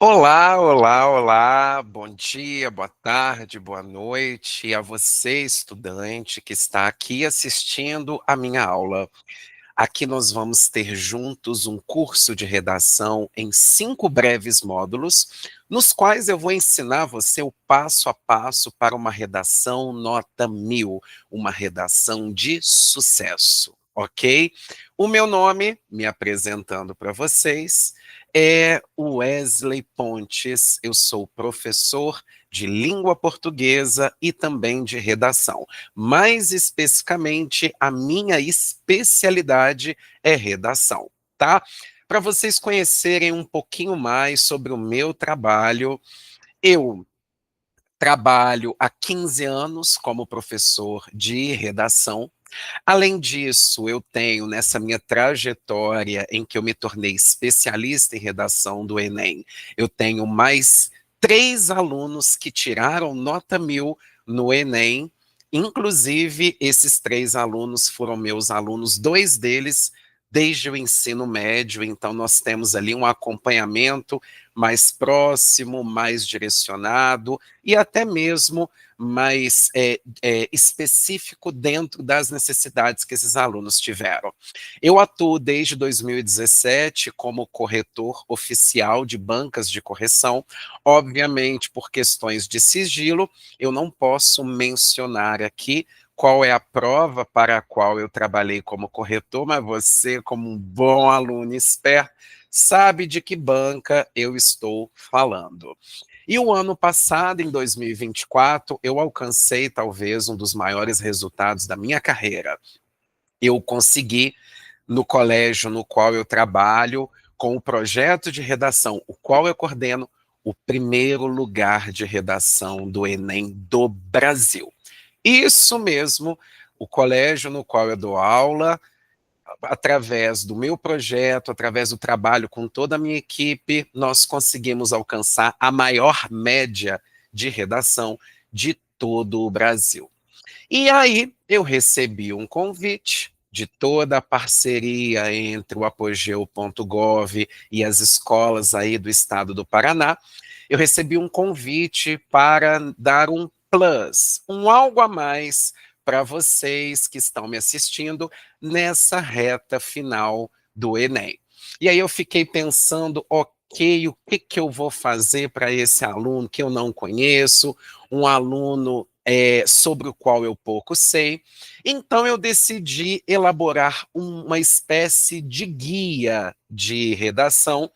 Olá, olá, olá, bom dia, boa tarde, boa noite a você, estudante, que está aqui assistindo a minha aula. Aqui nós vamos ter juntos um curso de redação em 5 breves módulos, nos quais eu vou ensinar você o passo a passo para uma redação nota 1000, uma redação de sucesso, ok? O meu nome, me apresentando para vocês, é Wesley Pontes. Eu sou professor de língua portuguesa e também de redação. Mais especificamente, a minha especialidade é redação, tá? Para vocês conhecerem um pouquinho mais sobre o meu trabalho, eu trabalho há 15 anos como professor de redação. Além disso, eu tenho nessa minha trajetória em que eu me tornei especialista em redação do Enem, eu tenho mais 3 alunos que tiraram nota 1000 no Enem. Inclusive, esses 3 alunos foram meus alunos, 2 deles desde o ensino médio, então nós temos ali um acompanhamento mais próximo, mais direcionado e até mesmo mais específico dentro das necessidades que esses alunos tiveram. Eu atuo desde 2017 como corretor oficial de bancas de correção. Obviamente, por questões de sigilo, eu não posso mencionar aqui qual é a prova para a qual eu trabalhei como corretor, mas você, como um bom aluno esperto, sabe de que banca eu estou falando. E o ano passado, em 2024, eu alcancei talvez um dos maiores resultados da minha carreira. Eu consegui, no colégio no qual eu trabalho, com o projeto de redação, o qual eu coordeno, o primeiro lugar de redação do Enem do Brasil. Isso mesmo, o colégio no qual eu dou aula, através do meu projeto, através do trabalho com toda a minha equipe, nós conseguimos alcançar a maior média de redação de todo o Brasil. E aí eu recebi um convite de toda a parceria entre o Apogeu.gov e as escolas aí do estado do Paraná. Eu recebi um convite para dar um plus, um algo a mais para vocês que estão me assistindo nessa reta final do Enem. E aí eu fiquei pensando, ok, o que que eu vou fazer para esse aluno que eu não conheço, um aluno sobre o qual eu pouco sei. Então eu decidi elaborar uma espécie de guia de redação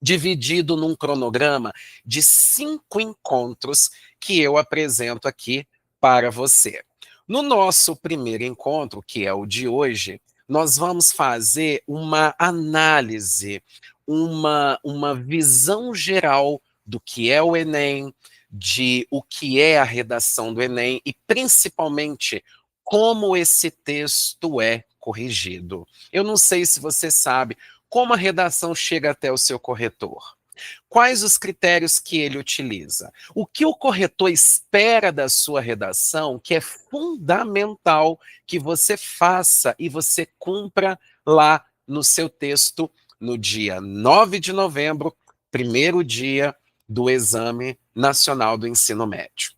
dividido num cronograma de 5 encontros que eu apresento aqui para você. No nosso primeiro encontro, que é o de hoje, nós vamos fazer uma análise, uma visão geral do que é o Enem, de o que é a redação do Enem e, principalmente, como esse texto é corrigido. Eu não sei se você sabe, como a redação chega até o seu corretor? Quais os critérios que ele utiliza? O que o corretor espera da sua redação, que é fundamental que você faça e você cumpra lá no seu texto no dia 9 de novembro, primeiro dia do Exame Nacional do Ensino Médio.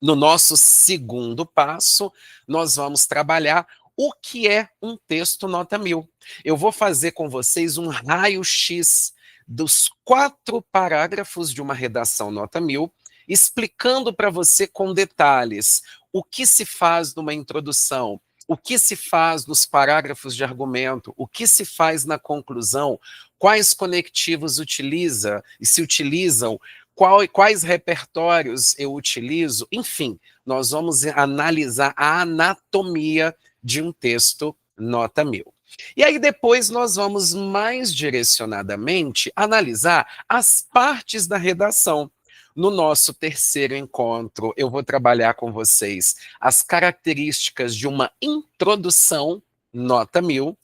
No nosso segundo passo, nós vamos trabalhar o que é um texto nota 1000. Eu vou fazer com vocês um raio-x dos 4 parágrafos de uma redação nota 1000, explicando para você com detalhes o que se faz numa introdução, o que se faz nos parágrafos de argumento, o que se faz na conclusão, quais conectivos utiliza e se utilizam, quais repertórios eu utilizo, enfim, nós vamos analisar a anatomia de um texto nota 1000. E aí depois nós vamos mais direcionadamente analisar as partes da redação. No nosso terceiro encontro, eu vou trabalhar com vocês as características de uma introdução nota 1000.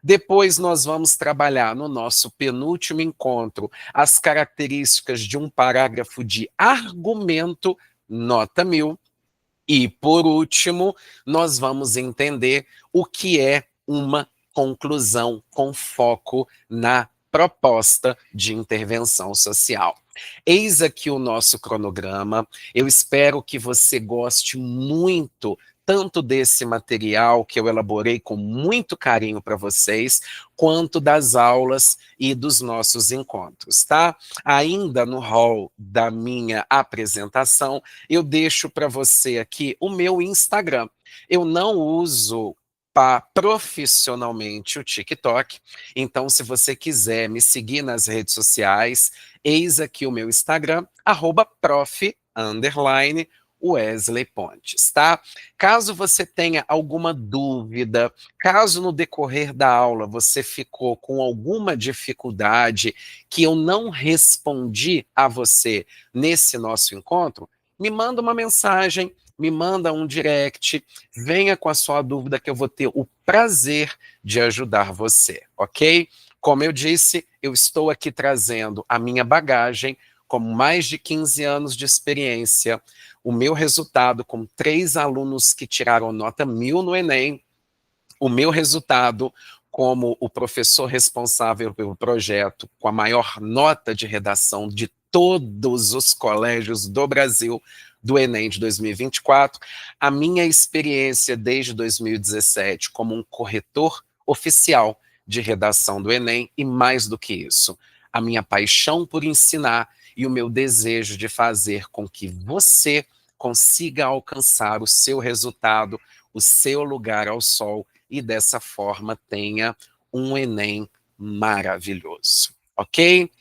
Depois nós vamos trabalhar no nosso penúltimo encontro as características de um parágrafo de argumento, nota 1000. E, por último, nós vamos entender o que é uma conclusão com foco na proposta de intervenção social. Eis aqui o nosso cronograma. Eu espero que você goste muito tanto desse material que eu elaborei com muito carinho para vocês, quanto das aulas e dos nossos encontros, tá? Ainda no hall da minha apresentação, eu deixo para você aqui o meu Instagram. Eu não uso profissionalmente o TikTok, então se você quiser me seguir nas redes sociais, eis aqui o meu Instagram, @prof_Wesley Pontes, tá? Caso você tenha alguma dúvida, caso no decorrer da aula você ficou com alguma dificuldade que eu não respondi a você nesse nosso encontro, me manda uma mensagem, me manda um direct, venha com a sua dúvida que eu vou ter o prazer de ajudar você, ok? Como eu disse, eu estou aqui trazendo a minha bagagem, com mais de 15 anos de experiência, o meu resultado com 3 alunos que tiraram nota 1000 no Enem, o meu resultado como o professor responsável pelo projeto com a maior nota de redação de todos os colégios do Brasil do Enem de 2024, a minha experiência desde 2017 como um corretor oficial de redação do Enem e mais do que isso, a minha paixão por ensinar e o meu desejo de fazer com que você consiga alcançar o seu resultado, o seu lugar ao sol e dessa forma tenha um Enem maravilhoso, ok?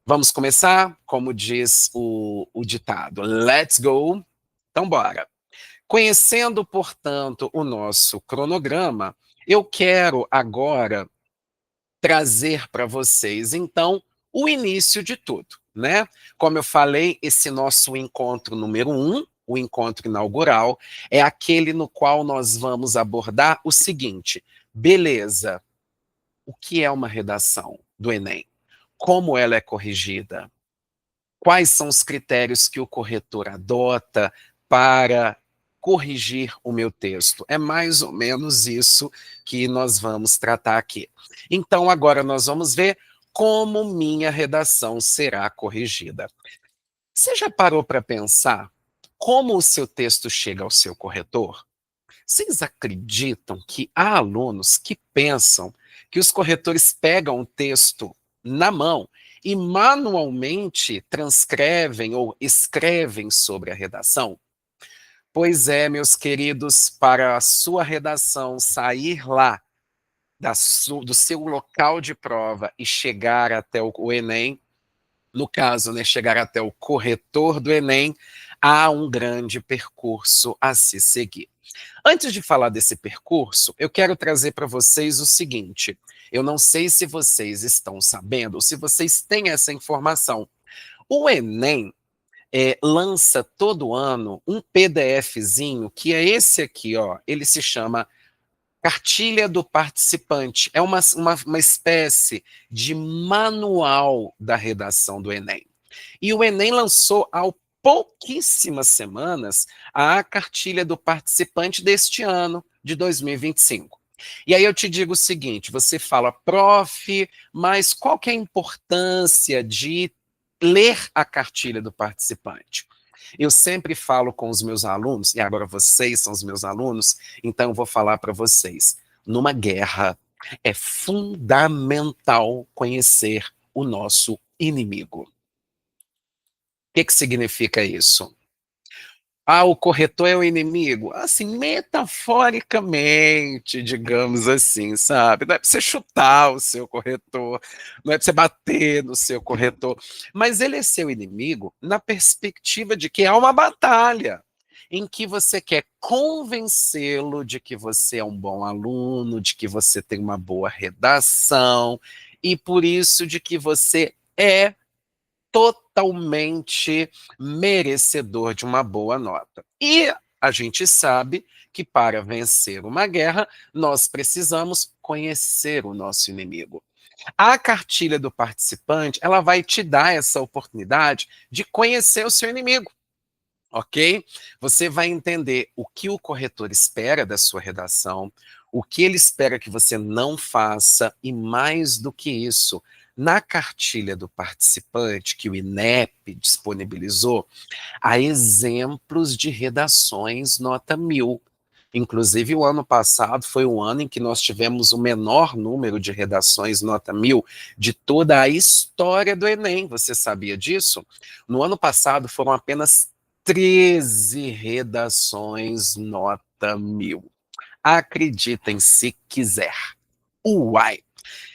Vamos começar? Como diz o ditado, let's go! Então bora! Conhecendo, portanto, o nosso cronograma, eu quero agora trazer para vocês, então, o início de tudo, né? Como eu falei, esse nosso encontro número 1, o encontro inaugural, é aquele no qual nós vamos abordar o seguinte: beleza, o que é uma redação do Enem? Como ela é corrigida? Quais são os critérios que o corretor adota para corrigir o meu texto? É mais ou menos isso que nós vamos tratar aqui. Então, agora nós vamos ver como minha redação será corrigida. Você já parou para pensar como o seu texto chega ao seu corretor? Vocês acreditam que há alunos que pensam que os corretores pegam o texto na mão e manualmente transcrevem ou escrevem sobre a redação? Pois é, meus queridos, para a sua redação sair lá do seu local de prova e chegar até o Enem, no caso, né, chegar até o corretor do Enem, há um grande percurso a se seguir. Antes de falar desse percurso, eu quero trazer para vocês o seguinte: eu não sei se vocês estão sabendo, ou se vocês têm essa informação. O Enem lança todo ano um PDFzinho, que é esse aqui, ó. Ele se chama Cartilha do Participante. É uma espécie de manual da redação do Enem. E o Enem lançou há pouquíssimas semanas a cartilha do participante deste ano, de 2025. E aí eu te digo o seguinte: você fala, prof, mas qual que é a importância de ler a cartilha do participante? Eu sempre falo com os meus alunos, e agora vocês são os meus alunos, então eu vou falar para vocês. Numa guerra, é fundamental conhecer o nosso inimigo. O que significa isso? Ah, o corretor é o inimigo? Assim, metaforicamente, digamos assim, sabe? Não é para você chutar o seu corretor, não é para você bater no seu corretor, mas ele é seu inimigo na perspectiva de que há uma batalha em que você quer convencê-lo de que você é um bom aluno, de que você tem uma boa redação, e por isso de que você é totalmente merecedor de uma boa nota. E a gente sabe que para vencer uma guerra, nós precisamos conhecer o nosso inimigo. A cartilha do participante, ela vai te dar essa oportunidade de conhecer o seu inimigo, ok? Você vai entender o que o corretor espera da sua redação, o que ele espera que você não faça e, mais do que isso, na cartilha do participante que o INEP disponibilizou, há exemplos de redações nota 1000. Inclusive, o ano passado foi o ano em que nós tivemos o menor número de redações nota 1000 de toda a história do Enem. Você sabia disso? No ano passado foram apenas 13 redações nota 1000. Acreditem se quiser. Uai!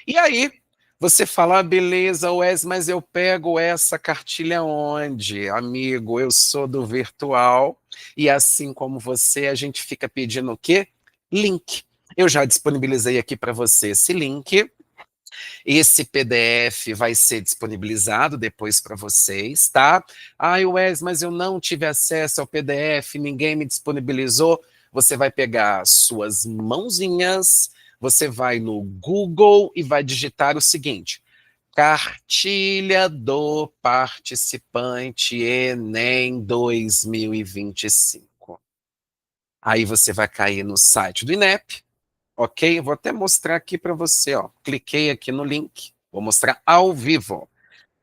E aí, você fala, ah, beleza, Wes, mas eu pego essa cartilha onde? Amigo, eu sou do virtual e assim como você, a gente fica pedindo o quê? Link. Eu já disponibilizei aqui para você esse link. Esse PDF vai ser disponibilizado depois para vocês, tá? Ai, Wes, mas eu não tive acesso ao PDF, ninguém me disponibilizou. Você vai pegar suas mãozinhas, você vai no Google e vai digitar o seguinte: Cartilha do participante Enem 2025. Aí você vai cair no site do INEP, ok? Eu vou até mostrar aqui para você, ó. Cliquei aqui no link, vou mostrar ao vivo.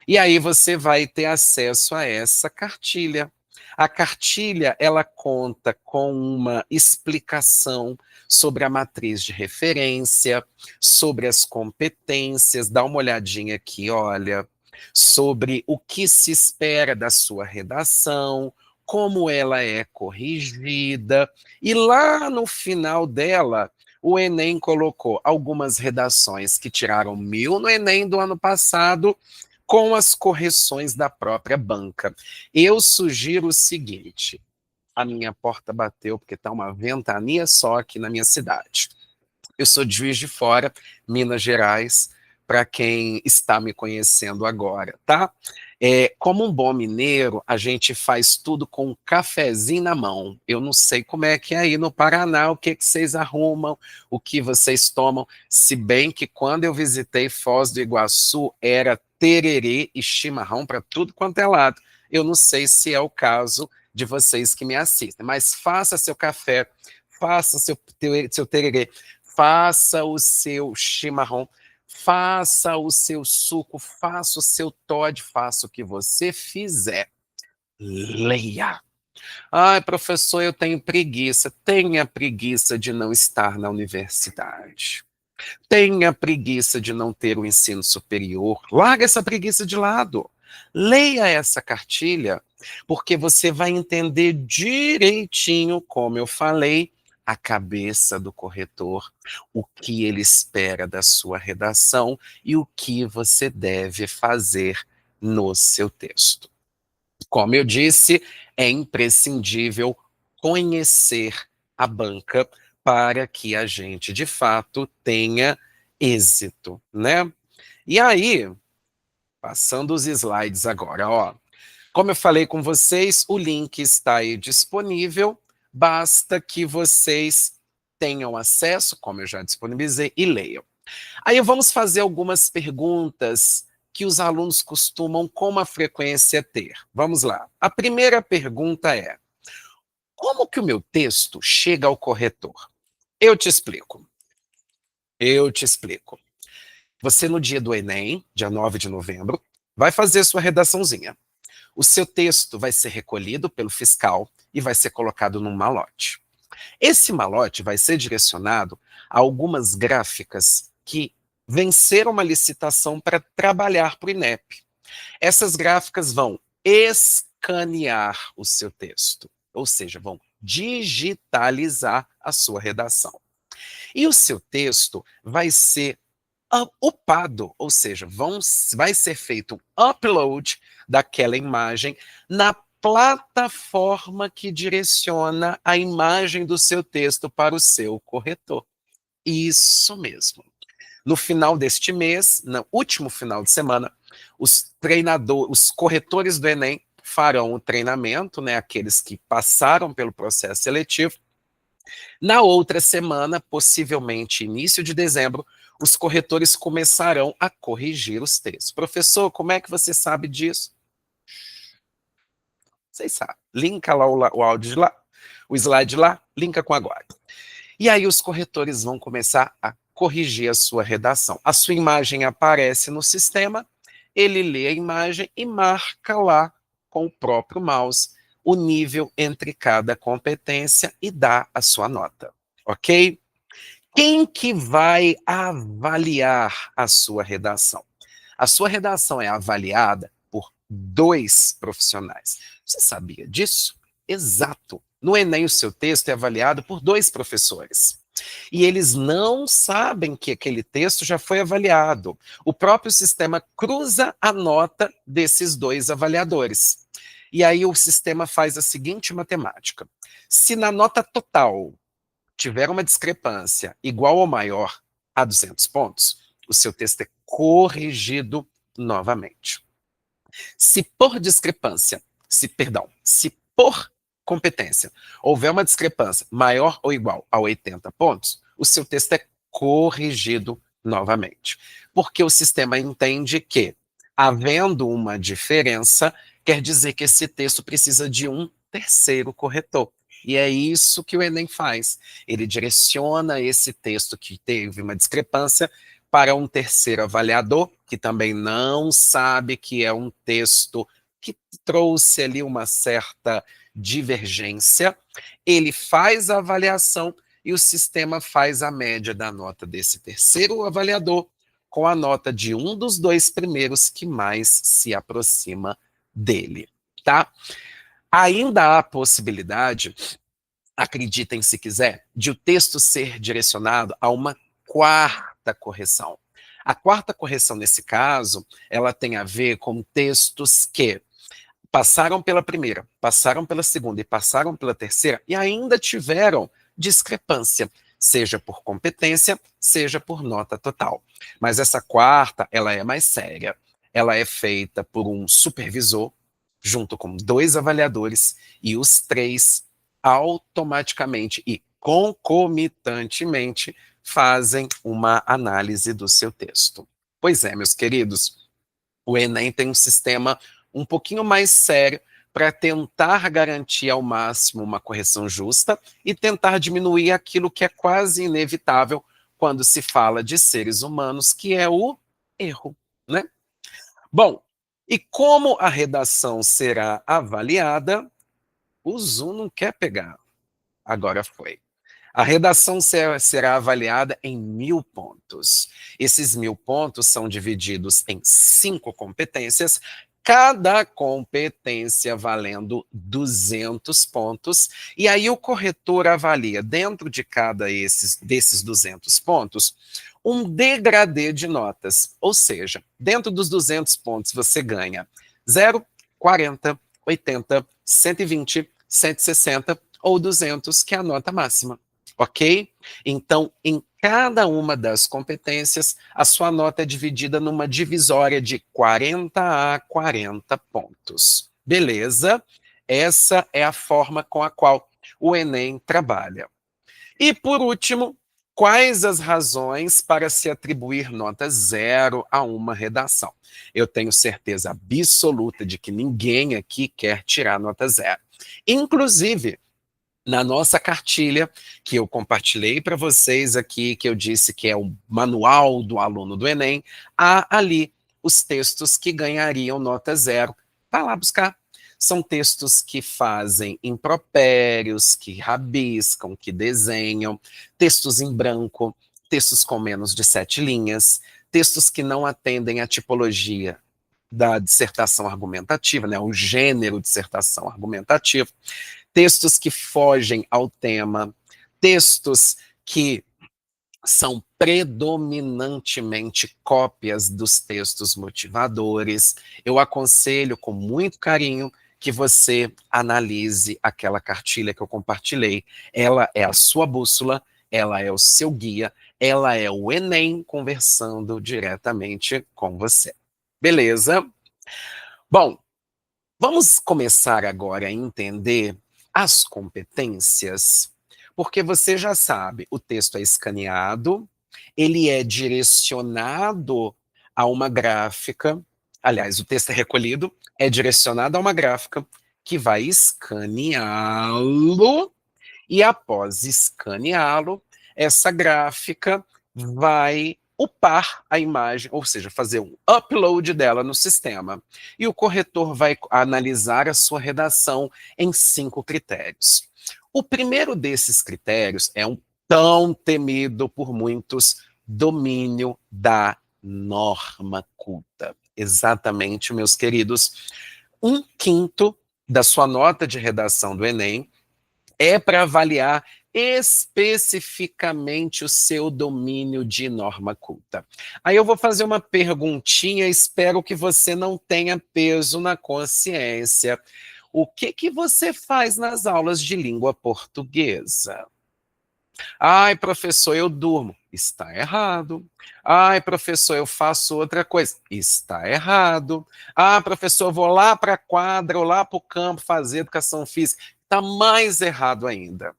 E aí você vai ter acesso a essa cartilha. A cartilha, ela conta com uma explicação sobre a matriz de referência, sobre as competências, dá uma olhadinha aqui, olha, sobre o que se espera da sua redação, como ela é corrigida, e lá no final dela, o Enem colocou algumas redações que tiraram 1000 no Enem do ano passado, com as correções da própria banca. Eu sugiro o seguinte: a minha porta bateu porque está uma ventania só aqui na minha cidade. Eu sou de Juiz de Fora, Minas Gerais, para quem está me conhecendo agora, tá? Como um bom mineiro, a gente faz tudo com um cafezinho na mão. Eu não sei como é que é aí no Paraná, o que, que vocês arrumam, o que vocês tomam, se bem que quando eu visitei Foz do Iguaçu, era tererê e chimarrão para tudo quanto é lado. Eu não sei se é o caso de vocês que me assistem, mas faça seu café, faça seu tererê, faça o seu chimarrão, faça o seu suco, faça o seu Toddy, faça o que você fizer. Leia. Ai, professor, eu tenho preguiça. Tenha preguiça de não estar na universidade. Tenha preguiça de não ter o ensino superior. Larga essa preguiça de lado. Leia essa cartilha, porque você vai entender direitinho, como eu falei, a cabeça do corretor, o que ele espera da sua redação e o que você deve fazer no seu texto. Como eu disse, é imprescindível conhecer a banca para que a gente, de fato, tenha êxito, né? E aí, passando os slides agora, ó. Como eu falei com vocês, o link está aí disponível, basta que vocês tenham acesso, como eu já disponibilizei, e leiam. Aí vamos fazer algumas perguntas que os alunos costumam com uma frequência ter. Vamos lá. A primeira pergunta é: como que o meu texto chega ao corretor? Eu te explico. Eu te explico. Você, no dia do Enem, dia 9 de novembro, vai fazer sua redaçãozinha. O seu texto vai ser recolhido pelo fiscal e vai ser colocado num malote. Esse malote vai ser direcionado a algumas gráficas que venceram uma licitação para trabalhar para o INEP. Essas gráficas vão escanear o seu texto, ou seja, vão digitalizar a sua redação. E o seu texto vai ser upado, ou seja, vai ser feito um upload daquela imagem na plataforma que direciona a imagem do seu texto para o seu corretor. Isso mesmo. No final deste mês, no último final de semana, os corretores do Enem farão o treinamento, né, aqueles que passaram pelo processo seletivo. Na outra semana, possivelmente início de dezembro, os corretores começarão a corrigir os textos. Professor, como é que você sabe disso? Vocês sabem. Linka lá o áudio de lá, o slide lá, linka com agora. E aí os corretores vão começar a corrigir a sua redação. A sua imagem aparece no sistema, ele lê a imagem e marca lá com o próprio mouse o nível entre cada competência e dá a sua nota, ok? Quem que vai avaliar a sua redação? A sua redação é avaliada por 2 profissionais. Você sabia disso? Exato. No Enem, o seu texto é avaliado por 2 professores. E eles não sabem que aquele texto já foi avaliado. O próprio sistema cruza a nota desses 2 avaliadores. E aí o sistema faz a seguinte matemática: se na nota total tiver uma discrepância igual ou maior a 200 pontos, o seu texto é corrigido novamente. Se por discrepância, se por competência houver uma discrepância maior ou igual a 80 pontos, o seu texto é corrigido novamente. Porque o sistema entende que, havendo uma diferença, quer dizer que esse texto precisa de um terceiro corretor. E é isso que o Enem faz. Ele direciona esse texto que teve uma discrepância para um terceiro avaliador, que também não sabe que é um texto que trouxe ali uma certa divergência. Ele faz a avaliação e o sistema faz a média da nota desse terceiro avaliador com a nota de um dos 2 primeiros que mais se aproxima dele, tá? Ainda há a possibilidade, acreditem se quiser, de o texto ser direcionado a uma quarta correção. A quarta correção, nesse caso, ela tem a ver com textos que passaram pela primeira, passaram pela segunda e passaram pela terceira e ainda tiveram discrepância, seja por competência, seja por nota total. Mas essa quarta, ela é mais séria. Ela é feita por um supervisor, junto com 2 avaliadores, e os 3 automaticamente e concomitantemente fazem uma análise do seu texto. Pois é, meus queridos, o Enem tem um sistema um pouquinho mais sério para tentar garantir ao máximo uma correção justa e tentar diminuir aquilo que é quase inevitável quando se fala de seres humanos, que é o erro, né? Bom, e como a redação será avaliada, o Zoom não quer pegar. Agora foi. A redação será avaliada em 1.000 pontos. Esses 1.000 pontos são divididos em 5 competências, cada competência valendo 200 pontos, e aí o corretor avalia, dentro de cada desses 200 pontos, um degradê de notas, ou seja, dentro dos 200 pontos você ganha 0, 40, 80, 120, 160 ou 200, que é a nota máxima. Ok? Então, em cada uma das competências, a sua nota é dividida numa divisória de 40 a 40 pontos. Beleza? Essa é a forma com a qual o Enem trabalha. E, por último, quais as razões para se atribuir nota 0 a uma redação? Eu tenho certeza absoluta de que ninguém aqui quer tirar nota 0. Inclusive, na nossa cartilha, que eu compartilhei para vocês aqui, que eu disse que é o manual do aluno do Enem, há ali os textos que ganhariam nota 0. Vai lá buscar. São textos que fazem impropérios, que rabiscam, que desenham, textos em branco, textos com menos de 7 linhas, textos que não atendem à tipologia da dissertação argumentativa, né, o gênero dissertação argumentativa, textos que fogem ao tema, textos que são predominantemente cópias dos textos motivadores. Eu aconselho com muito carinho que você analise aquela cartilha que eu compartilhei. Ela é a sua bússola, ela é o seu guia, ela é o Enem conversando diretamente com você. Beleza? Bom, vamos começar agora a entender as competências, porque você já sabe, o texto é escaneado, ele é direcionado a uma gráfica, aliás, o texto é recolhido, é direcionado a uma gráfica que vai escaneá-lo, e após escaneá-lo, essa gráfica vai upar a imagem, ou seja, fazer um upload dela no sistema. E o corretor vai analisar a sua redação em 5 critérios. O primeiro desses critérios é um tão temido por muitos domínio da norma culta. Exatamente, meus queridos. 1/5 da sua nota de redação do Enem é para avaliar especificamente o seu domínio de norma culta. Aí eu vou fazer uma perguntinha, espero que você não tenha peso na consciência. O que que você faz nas aulas de língua portuguesa? Ai, professor, eu durmo. Está errado. Ai, professor, eu faço outra coisa. Está errado. Ah, professor, eu vou lá para a quadra ou lá para o campo fazer educação física. Está mais errado ainda.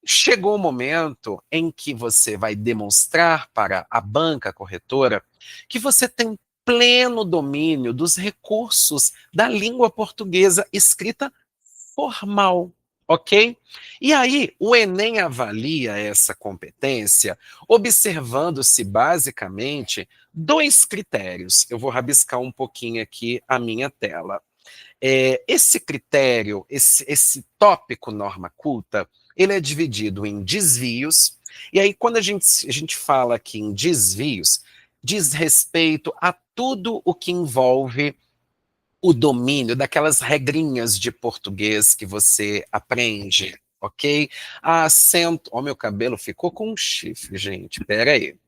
Chegou o momento em que você vai demonstrar para a banca corretora que você tem pleno domínio dos recursos da língua portuguesa escrita formal, ok? E aí, o Enem avalia essa competência observando-se basicamente 2 critérios. Eu vou rabiscar um pouquinho aqui a minha tela. Esse critério, esse tópico norma culta, ele é dividido em desvios, e aí quando a gente fala aqui em desvios, diz respeito a tudo o que envolve o domínio daquelas regrinhas de português que você aprende, ok? Acento. Ó, meu cabelo ficou com um chifre, gente. Pera aí.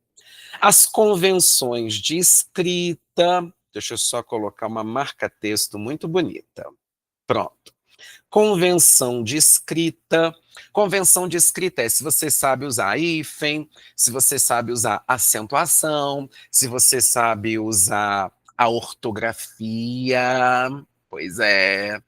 As convenções de escrita. Deixa eu só colocar uma marca-texto muito bonita. Pronto. Convenção de escrita. Convenção de escrita é se você sabe usar hífen, se você sabe usar acentuação, se você sabe usar a ortografia. Pois é.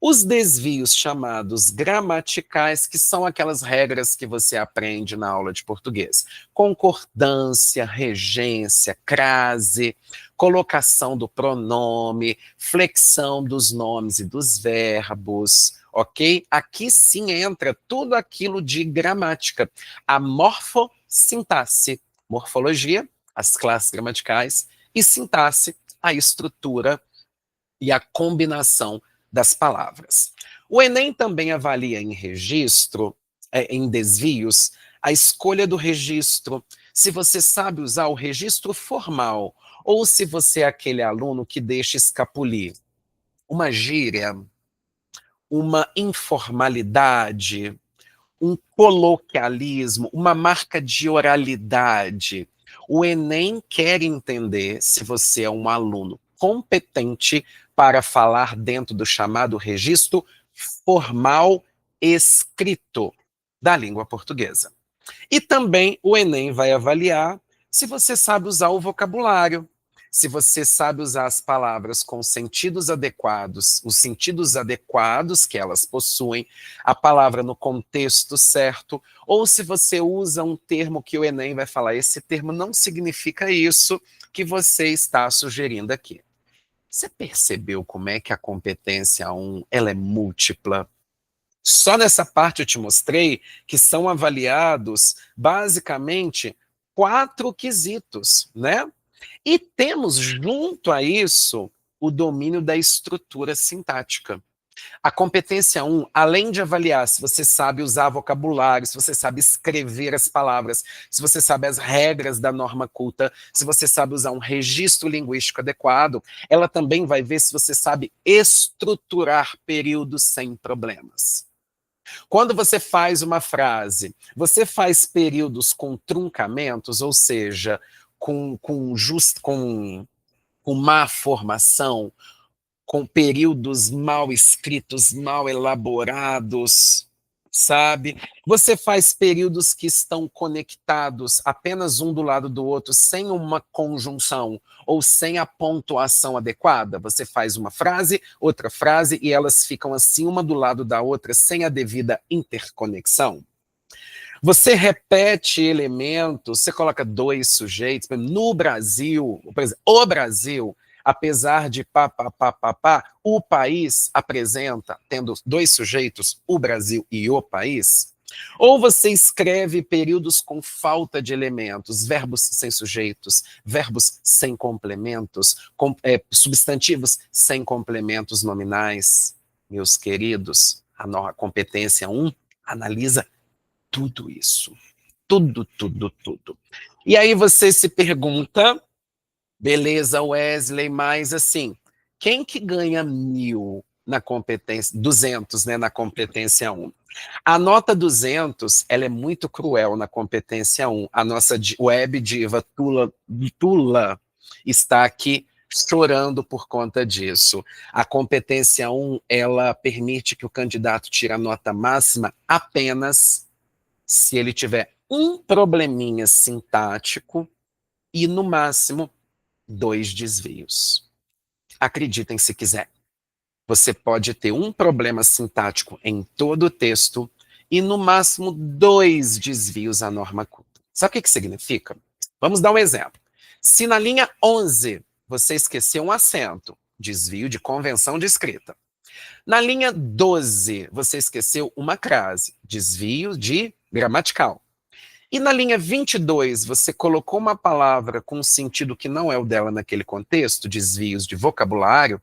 Os desvios chamados gramaticais, que são aquelas regras que você aprende na aula de português. Concordância, regência, crase, colocação do pronome, flexão dos nomes e dos verbos, ok? Aqui sim entra tudo aquilo de gramática. A morfossintaxe, morfologia, as classes gramaticais, e sintaxe, a estrutura e a combinação das palavras. O Enem também avalia em registro, em desvios, a escolha do registro, se você sabe usar o registro formal, ou se você é aquele aluno que deixa escapulir uma gíria, uma informalidade, um coloquialismo, uma marca de oralidade. O Enem quer entender se você é um aluno competente para falar dentro do chamado registro formal escrito da língua portuguesa. E também o Enem vai avaliar se você sabe usar o vocabulário, se você sabe usar as palavras com sentidos adequados, os sentidos adequados que elas possuem, a palavra no contexto certo, ou se você usa um termo que o Enem vai falar, esse termo não significa isso que você está sugerindo aqui. Você percebeu como é que a competência 1 ela é múltipla? Só nessa parte eu te mostrei que são avaliados basicamente 4 quesitos, né? E temos junto a isso o domínio da estrutura sintática. A competência 1, além de avaliar se você sabe usar vocabulário, se você sabe escrever as palavras, se você sabe as regras da norma culta, se você sabe usar um registro linguístico adequado, ela também vai ver se você sabe estruturar períodos sem problemas. Quando você faz uma frase, você faz períodos com truncamentos, ou seja, com má formação, com períodos mal escritos, mal elaborados, sabe? Você faz períodos que estão conectados apenas um do lado do outro, sem uma conjunção ou sem a pontuação adequada. Você faz uma frase, outra frase, e elas ficam assim, uma do lado da outra, sem a devida interconexão. Você repete elementos, você coloca 2 sujeitos. No Brasil, por exemplo, o Brasil, apesar de o país apresenta, tendo 2 sujeitos, o Brasil e o país. Ou você escreve períodos com falta de elementos, verbos sem sujeitos, verbos sem complementos, substantivos sem complementos nominais. Meus queridos, a competência 1 analisa tudo isso. Tudo, tudo, tudo. E aí você se pergunta, beleza, Wesley, mas assim, quem que ganha 1000 na competência, 200, né, na competência 1? A nota 200, ela é muito cruel na competência 1. A nossa web diva Tula está aqui chorando por conta disso. A competência 1, ela permite que o candidato tire a nota máxima apenas se ele tiver um probleminha sintático e, no máximo, 2 desvios. Acreditem se quiser. Você pode ter um problema sintático em todo o texto e, no máximo, 2 desvios à norma culta. Sabe o que significa? Vamos dar um exemplo. Se na linha 11 você esqueceu um acento, desvio de convenção de escrita. Na linha 12 você esqueceu uma crase, desvio de gramatical. E na linha 22 você colocou uma palavra com um sentido que não é o dela naquele contexto, desvios de vocabulário,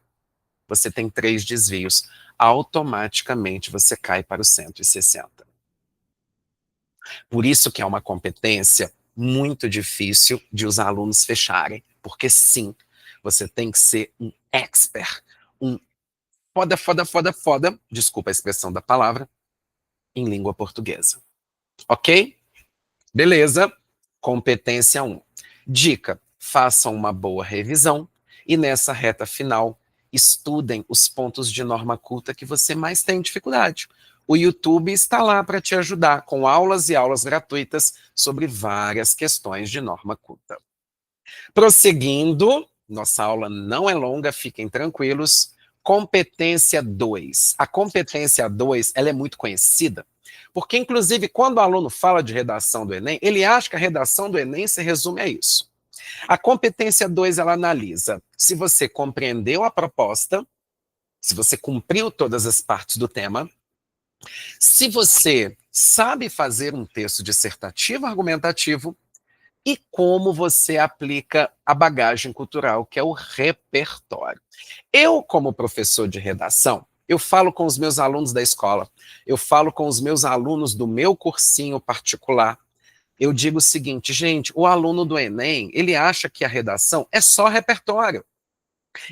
você tem 3 desvios. Automaticamente você cai para o 160. Por isso que é uma competência muito difícil de os alunos fecharem. Porque sim, você tem que ser um expert, um foda, desculpa a expressão da palavra, em língua portuguesa. Ok? Beleza. Competência 1. Dica, façam uma boa revisão e nessa reta final, estudem os pontos de norma culta que você mais tem dificuldade. O YouTube está lá para te ajudar com aulas e aulas gratuitas sobre várias questões de norma culta. Prosseguindo, nossa aula não é longa, fiquem tranquilos. Competência 2. A competência 2, ela é muito conhecida, porque, inclusive, quando o aluno fala de redação do Enem, ele acha que a redação do Enem se resume a isso. A competência 2, ela analisa se você compreendeu a proposta, se você cumpriu todas as partes do tema, se você sabe fazer um texto dissertativo argumentativo e como você aplica a bagagem cultural, que é o repertório. Eu, como professor de redação, eu falo com os meus alunos da escola, eu falo com os meus alunos do meu cursinho particular. Eu digo o seguinte, gente, o aluno do Enem, ele acha que a redação é só repertório.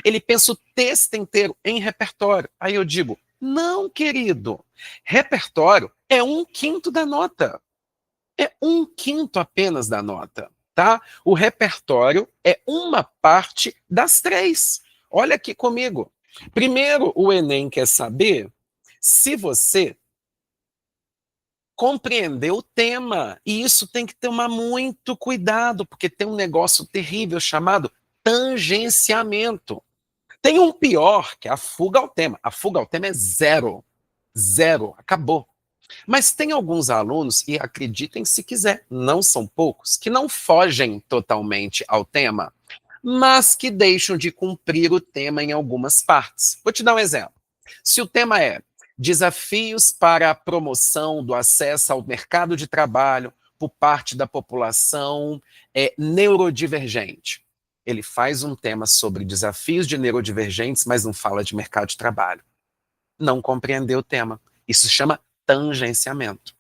Ele pensa o texto inteiro em repertório. Aí eu digo, não, querido, repertório é 1/5 da nota. É 1/5 apenas da nota, tá? O repertório é uma parte das 3. Olha aqui comigo. Primeiro, o Enem quer saber se você compreendeu o tema. E isso tem que tomar muito cuidado, porque tem um negócio terrível chamado tangenciamento. Tem um pior, que é a fuga ao tema. A fuga ao tema é 0. 0. Acabou. Mas tem alguns alunos, e acreditem se quiser, não são poucos, que não fogem totalmente ao tema, mas que deixam de cumprir o tema em algumas partes. Vou te dar um exemplo. Se o tema é desafios para a promoção do acesso ao mercado de trabalho por parte da população neurodivergente, ele faz um tema sobre desafios de neurodivergentes, mas não fala de mercado de trabalho. Não compreendeu o tema. Isso se chama tangenciamento.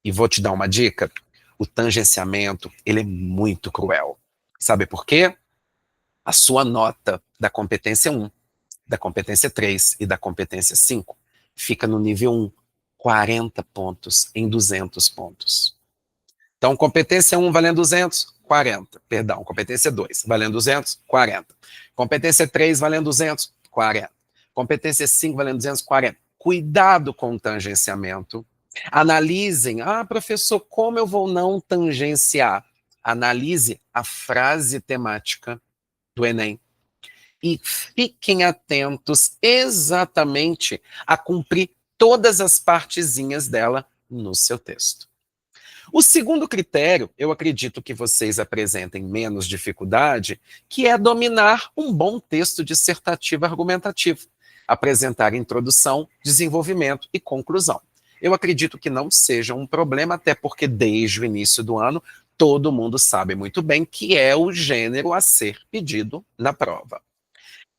E vou te dar uma dica, o tangenciamento, ele é muito cruel. Sabe por quê? A sua nota da competência 1, da competência 3 e da competência 5 fica no nível 1, 40 pontos em 200 pontos. Então, competência 1 valendo 200, 40. Perdão, competência 2 valendo 200, 40. Competência 3 valendo 200, 40. Competência 5 valendo 200, 40. Cuidado com o tangenciamento. Analisem, professor, como eu vou não tangenciar? Analise a frase temática do Enem e fiquem atentos exatamente a cumprir todas as partezinhas dela no seu texto. O segundo critério, eu acredito que vocês apresentem menos dificuldade, que é dominar um bom texto dissertativo argumentativo, apresentar introdução, desenvolvimento e conclusão. eu acredito que não seja um problema, até porque desde o início do ano todo mundo sabe muito bem que é o gênero a ser pedido na prova.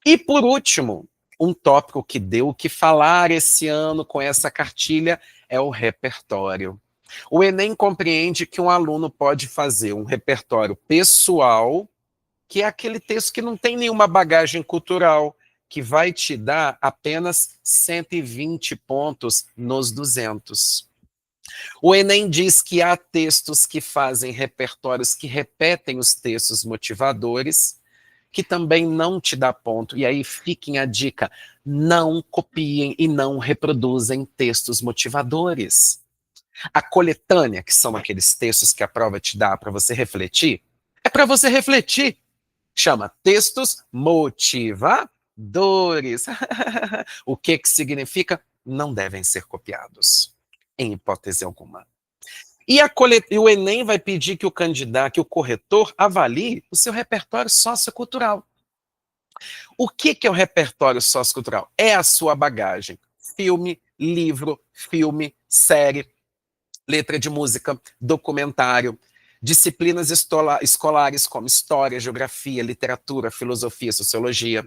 E por último, um tópico que deu o que falar esse ano com essa cartilha é o repertório. O Enem compreende que um aluno pode fazer um repertório pessoal, que é aquele texto que não tem nenhuma bagagem cultural, que vai te dar apenas 120 pontos nos 200. O Enem diz que há textos que fazem repertórios que repetem os textos motivadores, que também não te dá ponto. E aí fiquem a dica, não copiem e não reproduzem textos motivadores. A coletânea, que são aqueles textos que a prova te dá para você refletir, é para você refletir. Chama textos motivadores. O que significa? Não devem ser copiados, em hipótese alguma. E o Enem vai pedir que o candidato, que o corretor avalie o seu repertório sociocultural. O que é o repertório sociocultural? É a sua bagagem. Filme, série, letra de música, documentário, disciplinas escolares como história, geografia, literatura, filosofia, sociologia,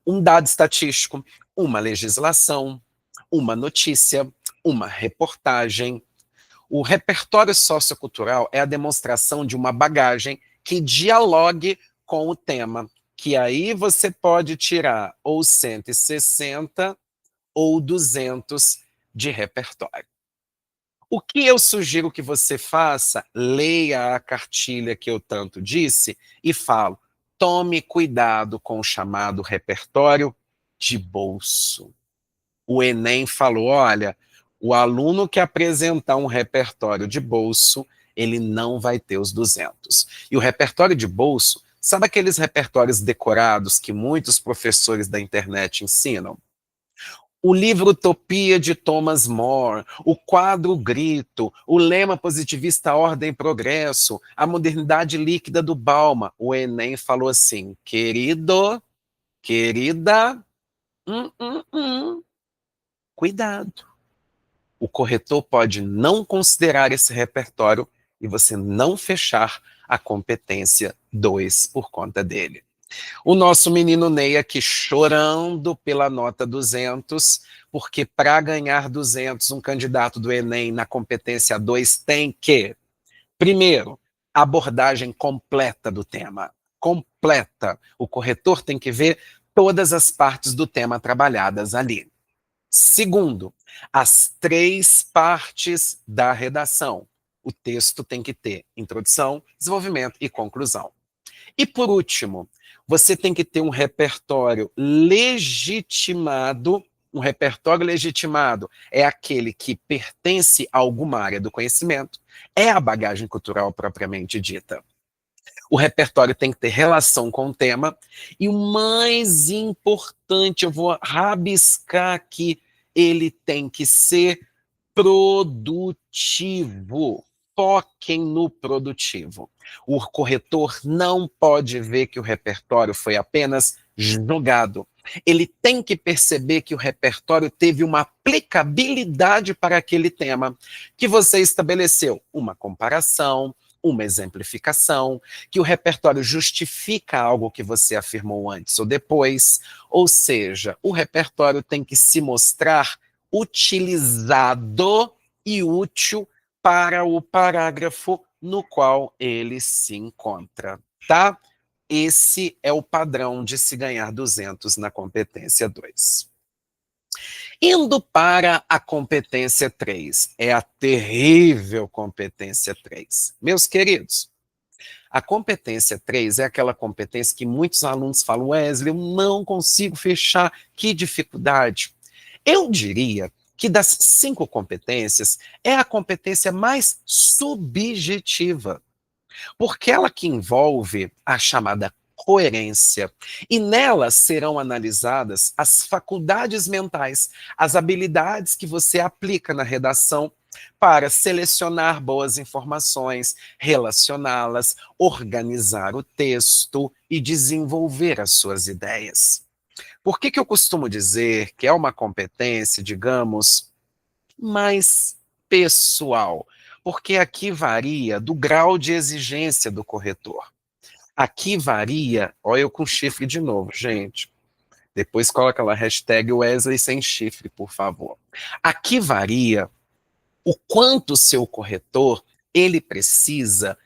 um dado estatístico, uma legislação, uma notícia, uma reportagem. O repertório sociocultural é a demonstração de uma bagagem que dialogue com o tema, que aí você pode tirar ou 160 ou 200 de repertório. O que eu sugiro que você faça? Leia a cartilha que eu tanto disse e falo, tome cuidado com o chamado repertório de bolso. O Enem falou, olha, o aluno que apresentar um repertório de bolso, ele não vai ter os 200. E o repertório de bolso, sabe aqueles repertórios decorados que muitos professores da internet ensinam? O livro Utopia de Thomas More, o quadro Grito, o lema positivista Ordem e Progresso, a modernidade líquida do Bauman. O Enem falou assim, querido, querida, hum, hum, hum, cuidado. O corretor pode não considerar esse repertório e você não fechar a competência 2 por conta dele. O nosso menino Ney aqui chorando pela nota 200, porque para ganhar 200, um candidato do Enem na competência 2 tem que, primeiro, abordagem completa do tema. Completa. O corretor tem que ver todas as partes do tema trabalhadas ali. Segundo, as 3 partes da redação. O texto tem que ter introdução, desenvolvimento e conclusão. E por último, você tem que ter um repertório legitimado. Um repertório legitimado é aquele que pertence a alguma área do conhecimento, é a bagagem cultural propriamente dita. O repertório tem que ter relação com o tema, e o mais importante, eu vou rabiscar aqui, ele tem que ser produtivo. Foquem no produtivo. O corretor não pode ver que o repertório foi apenas jogado. Ele tem que perceber que o repertório teve uma aplicabilidade para aquele tema, que você estabeleceu uma comparação, uma exemplificação, que o repertório justifica algo que você afirmou antes ou depois, ou seja, o repertório tem que se mostrar utilizado e útil para o parágrafo no qual ele se encontra, tá? Esse é o padrão de se ganhar 200 na competência 2. Indo para a competência 3, é a terrível competência 3. Meus queridos, a competência 3 é aquela competência que muitos alunos falam, Wesley, eu não consigo fechar, que dificuldade. Eu diria que das 5 competências, é a competência mais subjetiva, porque ela que envolve a chamada coerência, e nela serão analisadas as faculdades mentais, as habilidades que você aplica na redação para selecionar boas informações, relacioná-las, organizar o texto e desenvolver as suas ideias. Por que eu costumo dizer que é uma competência, digamos, mais pessoal, porque aqui varia do grau de exigência do corretor. Aqui varia, olha eu com chifre de novo, gente. Depois coloca lá hashtag Wesley sem chifre, por favor. Aqui varia o quanto o seu corretor ele precisa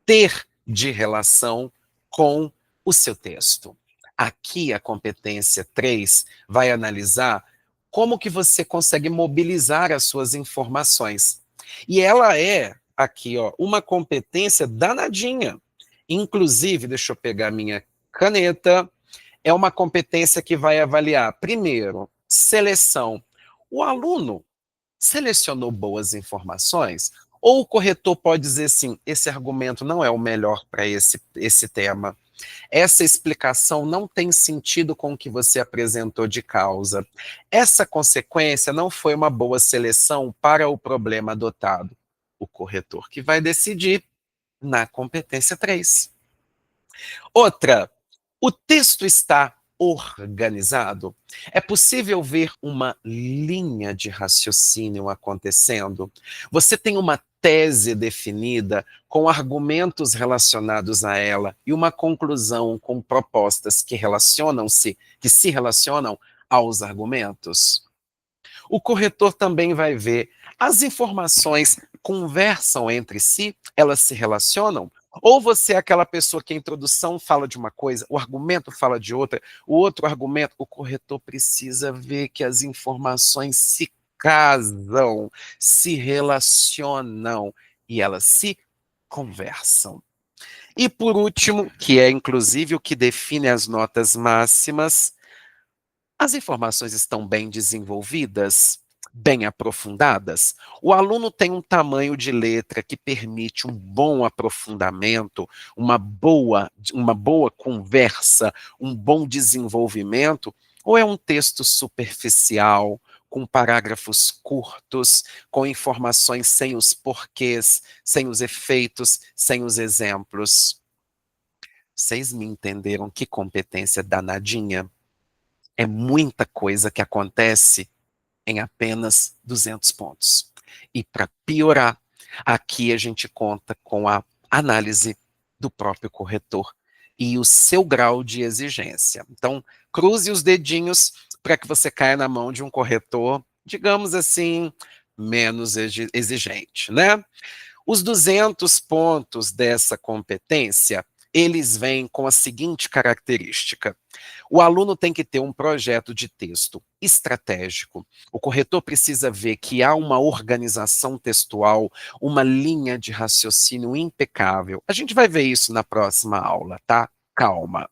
ter de relação com o seu texto. Aqui a competência 3 vai analisar como que você consegue mobilizar as suas informações. E ela é, aqui, ó, uma competência danadinha. Inclusive, deixa eu pegar minha caneta, é uma competência que vai avaliar, primeiro, seleção. O aluno selecionou boas informações? Ou o corretor pode dizer assim, esse argumento não é o melhor para esse tema. Essa explicação não tem sentido com o que você apresentou de causa. Essa consequência não foi uma boa seleção para o problema adotado. O corretor que vai decidir na competência 3. Outra, o texto está organizado? É possível ver uma linha de raciocínio acontecendo? Você tem uma tese definida com argumentos relacionados a ela e uma conclusão com propostas que se relacionam aos argumentos? O corretor também vai ver as informações conversam entre si, elas se relacionam? Ou você é aquela pessoa que a introdução fala de uma coisa, o argumento fala de outra, o outro argumento, o corretor precisa ver que as informações se casam, se relacionam e elas se conversam. E por último, que é inclusive o que define as notas máximas, as informações estão bem desenvolvidas, bem aprofundadas? O aluno tem um tamanho de letra que permite um bom aprofundamento, uma boa conversa, um bom desenvolvimento? Ou é um texto superficial, com parágrafos curtos, com informações sem os porquês, sem os efeitos, sem os exemplos? Vocês me entenderam? Que competência danadinha. É muita coisa que acontece em apenas 200 pontos. E para piorar, aqui a gente conta com a análise do próprio corretor e o seu grau de exigência. Então, cruze os dedinhos para que você caia na mão de um corretor, digamos assim, menos exigente, né? Os 200 pontos dessa competência, eles vêm com a seguinte característica: o aluno tem que ter um projeto de texto estratégico. O corretor precisa ver que há uma organização textual, uma linha de raciocínio impecável. A gente vai ver isso na próxima aula, tá? Calma.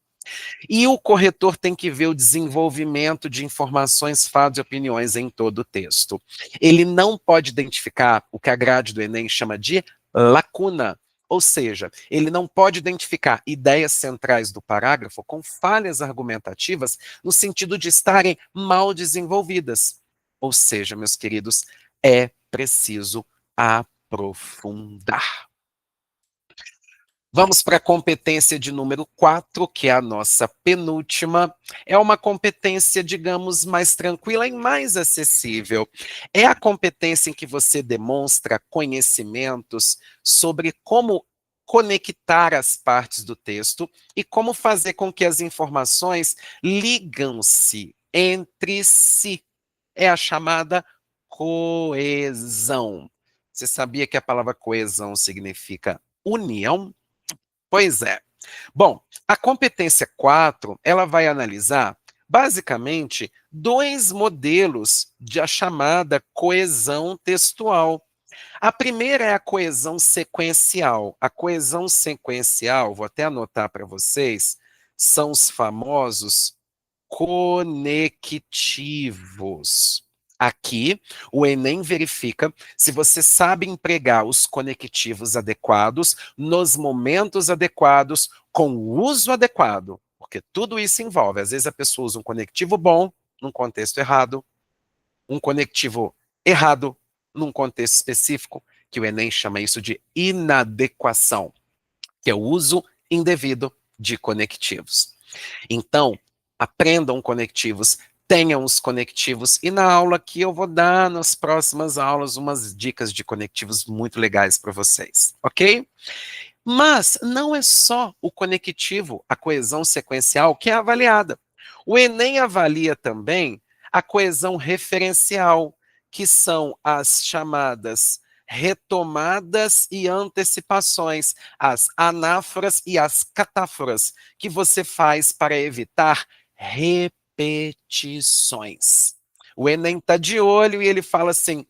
E o corretor tem que ver o desenvolvimento de informações, fatos e opiniões em todo o texto. Ele não pode identificar o que a grade do Enem chama de lacuna, ou seja, ele não pode identificar ideias centrais do parágrafo com falhas argumentativas no sentido de estarem mal desenvolvidas. Ou seja, meus queridos, é preciso aprofundar. Vamos para a competência de número 4, que é a nossa penúltima. É uma competência, digamos, mais tranquila e mais acessível. É a competência em que você demonstra conhecimentos sobre como conectar as partes do texto e como fazer com que as informações ligam-se entre si. É a chamada coesão. Você sabia que a palavra coesão significa união? Pois é. Bom, a competência 4, ela vai analisar, basicamente, dois modelos da chamada coesão textual. A primeira é a coesão sequencial. A coesão sequencial, vou até anotar para vocês, são os famosos conectivos. Aqui, o Enem verifica se você sabe empregar os conectivos adequados nos momentos adequados, com o uso adequado, porque tudo isso envolve. Às vezes a pessoa usa um conectivo bom num contexto errado, um conectivo errado num contexto específico, que o Enem chama isso de inadequação, que é o uso indevido de conectivos. Então, aprendam conectivos, tenham os conectivos. E na aula aqui eu vou dar, nas próximas aulas, umas dicas de conectivos muito legais para vocês, ok? Mas não é só o conectivo, a coesão sequencial, que é avaliada. O Enem avalia também a coesão referencial, que são as chamadas retomadas e antecipações, as anáforas e as catáforas, que você faz para evitar repetições. O Enem está de olho e ele fala assim: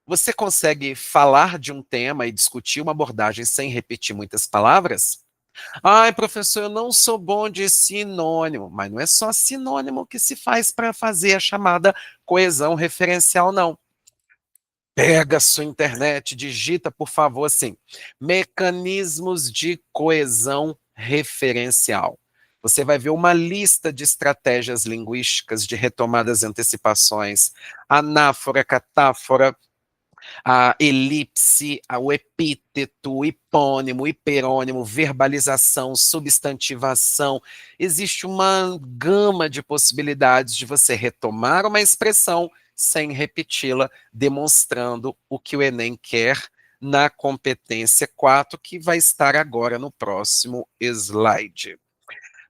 você consegue falar de um tema e discutir uma abordagem sem repetir muitas palavras? Ai, professor, eu não sou bom de sinônimo, mas não é só sinônimo que se faz para fazer a chamada coesão referencial, não. Pega a sua internet, digita, por favor, assim, mecanismos de coesão referencial. Você vai ver uma lista de estratégias linguísticas de retomadas e antecipações, anáfora, catáfora, a elipse, o epíteto, o hipônimo, o hiperônimo, verbalização, substantivação. Existe uma gama de possibilidades de você retomar uma expressão sem repeti-la, demonstrando o que o Enem quer na competência 4, que vai estar agora no próximo slide.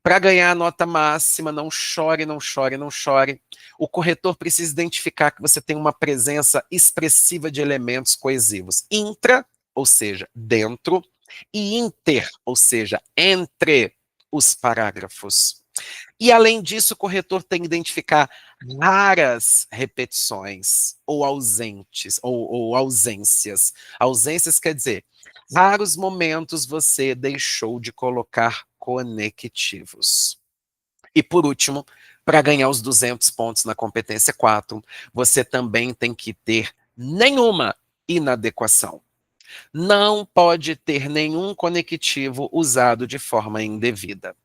Para ganhar a nota máxima, não chore, não chore, não chore. O corretor precisa identificar que você tem uma presença expressiva de elementos coesivos. Intra, ou seja, dentro, e inter, ou seja, entre os parágrafos. E, além disso, o corretor tem que identificar raras repetições ou ausentes, ou ausências. Ausências quer dizer, raros momentos você deixou de colocar conectivos. E, por último, para ganhar os 200 pontos na competência 4, você também tem que ter nenhuma inadequação. Não pode ter nenhum conectivo usado de forma indevida.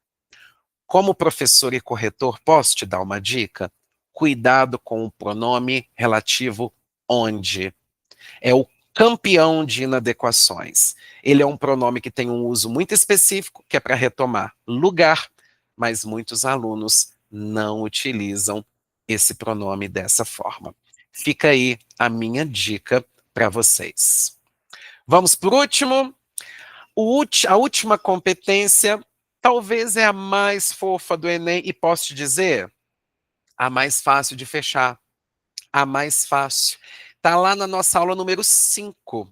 Como professor e corretor, posso te dar uma dica? Cuidado com o pronome relativo onde. É o campeão de inadequações. Ele é um pronome que tem um uso muito específico, que é para retomar lugar, mas muitos alunos não utilizam esse pronome dessa forma. Fica aí a minha dica para vocês. Vamos por último? A última competência talvez é a mais fofa do Enem e posso te dizer, a mais fácil de fechar, a mais fácil. Está lá na nossa aula número 5,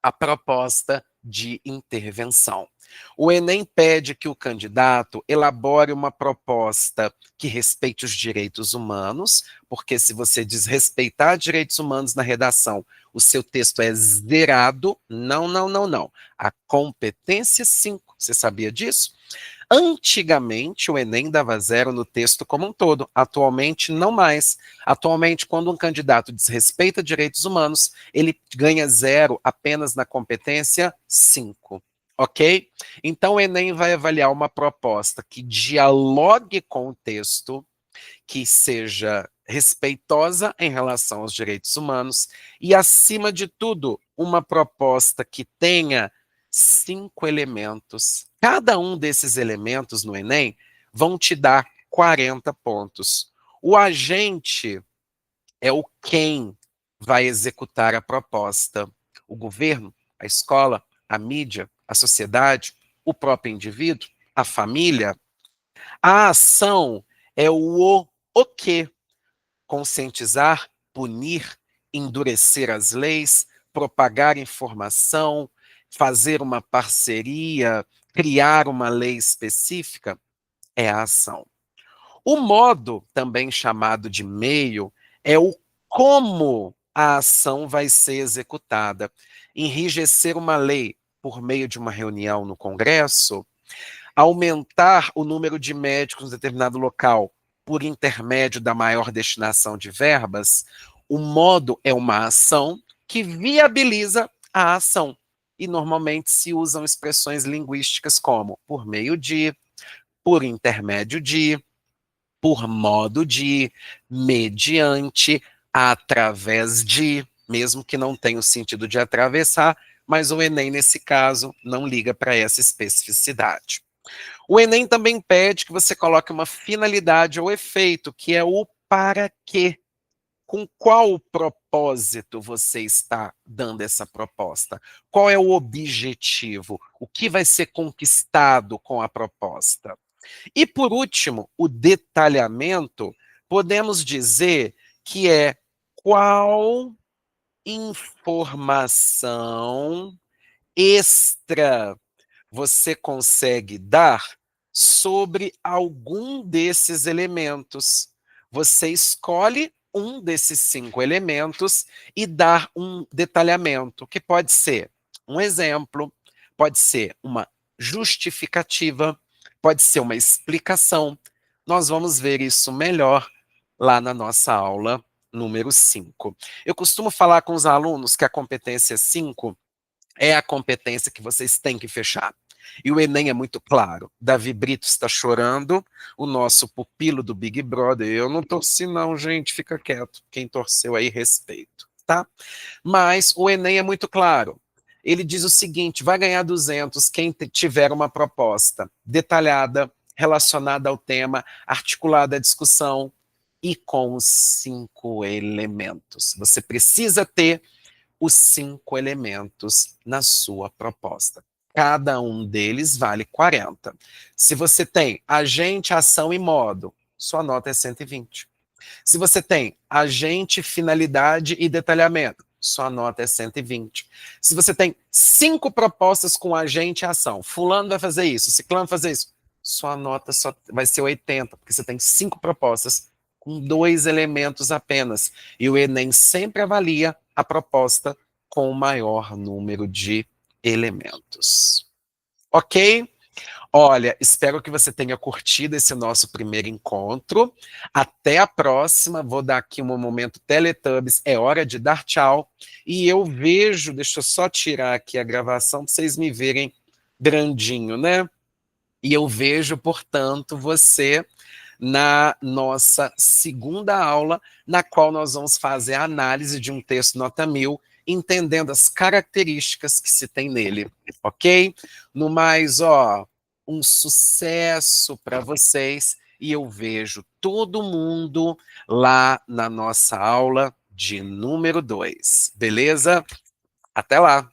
a proposta de intervenção. O Enem pede que o candidato elabore uma proposta que respeite os direitos humanos, porque se você desrespeitar direitos humanos na redação, o seu texto é zerado. Não, não, não, não. A competência 5, você sabia disso? Antigamente, o Enem dava 0 no texto como um todo, atualmente não mais. Atualmente, quando um candidato desrespeita direitos humanos, ele ganha 0 apenas na competência 5, ok? Então, o Enem vai avaliar uma proposta que dialogue com o texto, que seja respeitosa em relação aos direitos humanos e, acima de tudo, uma proposta que tenha 5 elementos. Cada um desses elementos no Enem vão te dar 40 pontos. O agente é o quem vai executar a proposta. O governo, a escola, a mídia, a sociedade, o próprio indivíduo, a família. A ação é o quê? Conscientizar, punir, endurecer as leis, propagar informação, fazer uma parceria, criar uma lei específica, é a ação. O modo, também chamado de meio, é o como a ação vai ser executada. Enrijecer uma lei por meio de uma reunião no Congresso, aumentar o número de médicos em determinado local por intermédio da maior destinação de verbas, o modo é uma ação que viabiliza a ação. E normalmente se usam expressões linguísticas como por meio de, por intermédio de, por modo de, mediante, através de, mesmo que não tenha o sentido de atravessar, mas o Enem, nesse caso, não liga para essa especificidade. O Enem também pede que você coloque uma finalidade ou efeito, que é o para quê. Com qual propósito você está dando essa proposta? Qual é o objetivo? O que vai ser conquistado com a proposta? E, por último, o detalhamento, podemos dizer que é qual informação extra você consegue dar sobre algum desses elementos. Você escolhe um desses 5 elementos e dar um detalhamento, que pode ser um exemplo, pode ser uma justificativa, pode ser uma explicação. Nós vamos ver isso melhor lá na nossa aula número 5. Eu costumo falar com os alunos que a competência 5 é a competência que vocês têm que fechar. E o Enem é muito claro. Davi Brito está chorando, o nosso pupilo do Big Brother. Eu não torci não, gente, fica quieto. Quem torceu aí, respeito, tá? Mas o Enem é muito claro. Ele diz o seguinte, vai ganhar 200 quem tiver uma proposta detalhada, relacionada ao tema, articulada à discussão e com os 5 elementos. Você precisa ter os 5 elementos na sua proposta. Cada um deles vale 40. Se você tem agente, ação e modo, sua nota é 120. Se você tem agente, finalidade e detalhamento, sua nota é 120. Se você tem 5 propostas com agente e ação, fulano vai fazer isso, ciclano vai fazer isso, sua nota só vai ser 80, porque você tem 5 propostas com 2 elementos apenas. E o Enem sempre avalia a proposta com o maior número de elementos. Ok? Olha, espero que você tenha curtido esse nosso primeiro encontro. Até a próxima. Vou dar aqui um momento Teletubbies. É hora de dar tchau. E eu vejo, deixa eu só tirar aqui a gravação para vocês me verem grandinho, né? E eu vejo, portanto, você na nossa segunda aula, na qual nós vamos fazer a análise de um texto nota 1000, entendendo as características que se tem nele, ok? No mais, ó, um sucesso para vocês e eu vejo todo mundo lá na nossa aula de número 2, beleza? Até lá!